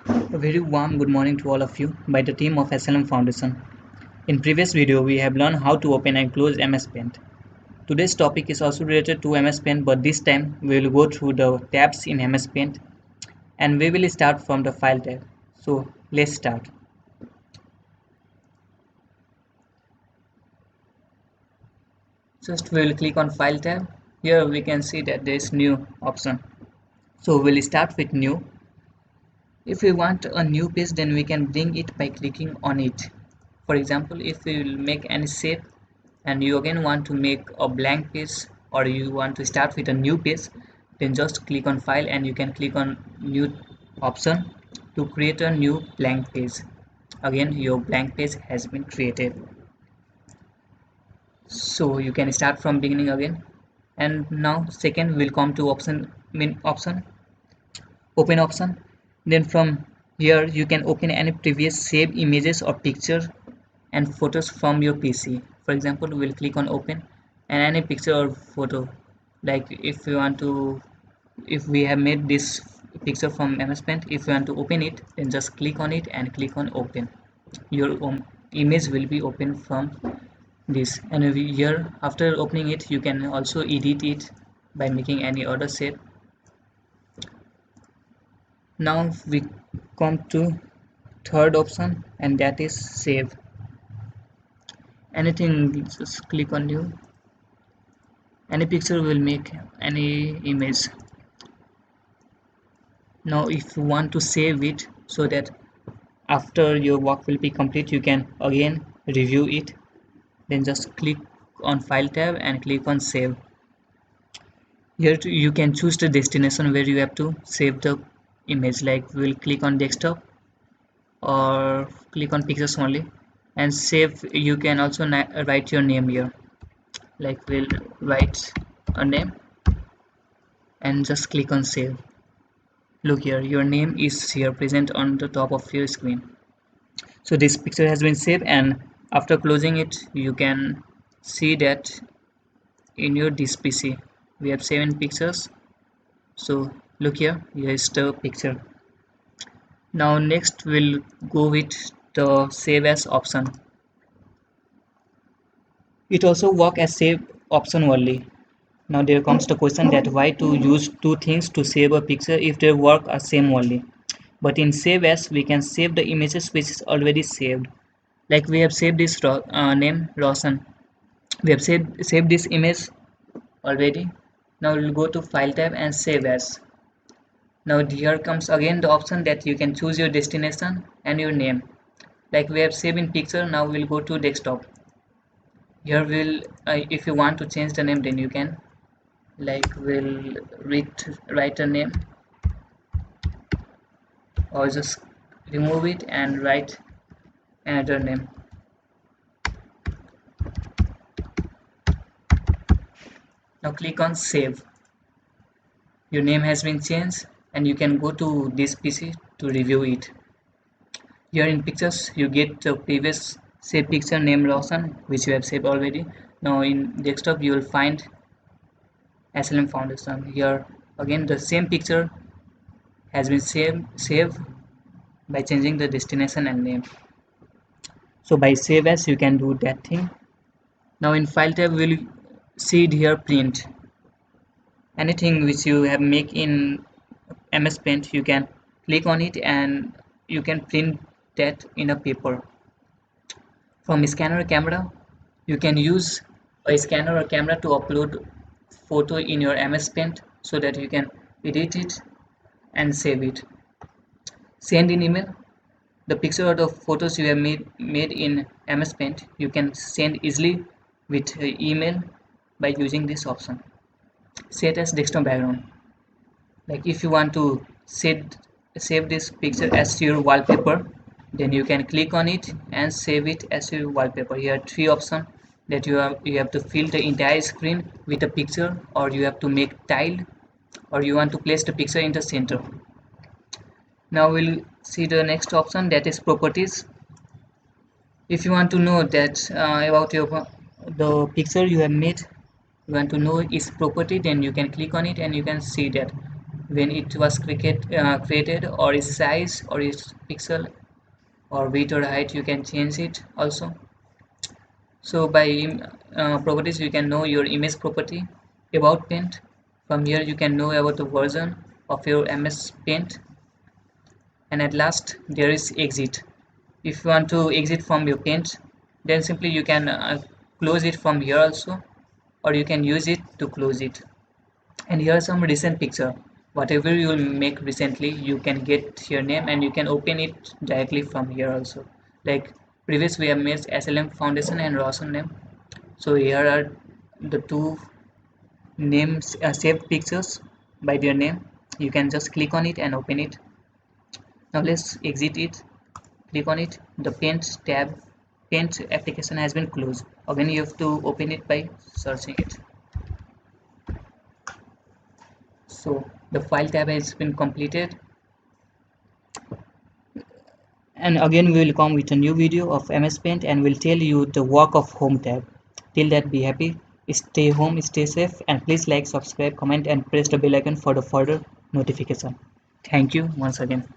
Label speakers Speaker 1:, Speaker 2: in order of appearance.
Speaker 1: A very warm good morning to all of you by the team of SLM Foundation. In previous video, we have learned how to open and close MS Paint. Today's topic is also related to MS Paint, but this time we will go through the tabs in MS Paint and we will start from the File tab. So let's start. First we will click on File tab. Here we can see that there is New option. So we'll start with New. If we want a new page, then we can bring it by clicking on it. For example, if we will make any shape and you again want to make a blank page or you want to start with a new page, then just click on file and you can click on new option to create a new blank page. Again, your blank page has been created. So you can start from beginning again. And now second we'll come to option open option. Then from here you can open any previous saved images or picture and photos from your PC. For example, we'll click on open and any picture or photo, like if we have made this picture from MS Paint, if you want to open it, then just click on it and click on open. Your image will be open from this, and here after opening it you can also edit it by making any other shape. Now we come to third option, and that is save. Anything, just click on new. Any picture will make any image. Now if you want to save it so that after your work will be complete you can again review it, then just click on file tab and click on save. Here you can choose the destination where you have to save the image, like we'll click on desktop or click on pictures only and save. You can also write your name here, like we'll write a name and just click on save. Look here, your name is here present on the top of your screen. So this picture has been saved, and after closing it you can see that in your this PC we have 7 pictures. So look here, here is the picture. Now next we'll go with the save as option. It also work as save option only. Now there comes the question that why to use two things to save a picture if their work are same only. But in save as we can save the images which is already saved. Like we have saved this name Roshan. We have saved this image already. Now we'll go to file tab and save as. Now here comes again the option that you can choose your destination and your name. Like we have saved in picture, now we'll go to desktop. Here we'll if you want to change the name, then you can, like we'll write a name or just remove it and write another name. Now click on save. Your name has been changed and you can go to this PC to review it. Here in pictures you get the previous saved picture name Roshan which you have saved already. Now in desktop you will find SLM Foundation. Here again the same picture has been saved by changing the destination and name. So by save as you can do that thing. Now in file tab we'll see it here print. Anything which you have make in MS Paint you can click on it and you can print that in a paper. From scanner camera you can use a scanner or camera to upload photo in your MS Paint so that you can edit it and save it. Send in email. The picture or the photos you have made in MS Paint you can send easily with email by using this option. Set as desktop background. Like if you want to save this picture as your wallpaper, then you can click on it and save it as your wallpaper. Here are 3 options that you have to fill the entire screen with a picture, or you have to make tile, or you want to place the picture in the center. Now we'll see the next option, that is properties. If you want to know that about the picture you have made, you want to know its property, then you can click on it and you can see that when it was created, or its size, or its pixel, or width or height. You can change it also. So by properties you can know your image property. About Paint, from here you can know about the version of your MS Paint. And at last there is Exit. If you want to exit from your Paint, then simply you can close it from here also, or you can use it to close it. And here are some recent picture. Whatever you will make recently, you can get your name and you can open it directly from here also. Like previous we have made SLM Foundation and Roshan name. So here are the two names, saved pictures by their name. You can just click on it and open it. Now let's exit it. Click on it. The Paint tab, Paint application has been closed. Again you have to open it by searching it. So the file tab has been completed. And again we will come with a new video of MS Paint and will tell you the work of Home tab. Till that, be happy, stay home, stay safe, and please like, subscribe, comment, and press the bell icon for the further notification. Thank you once again.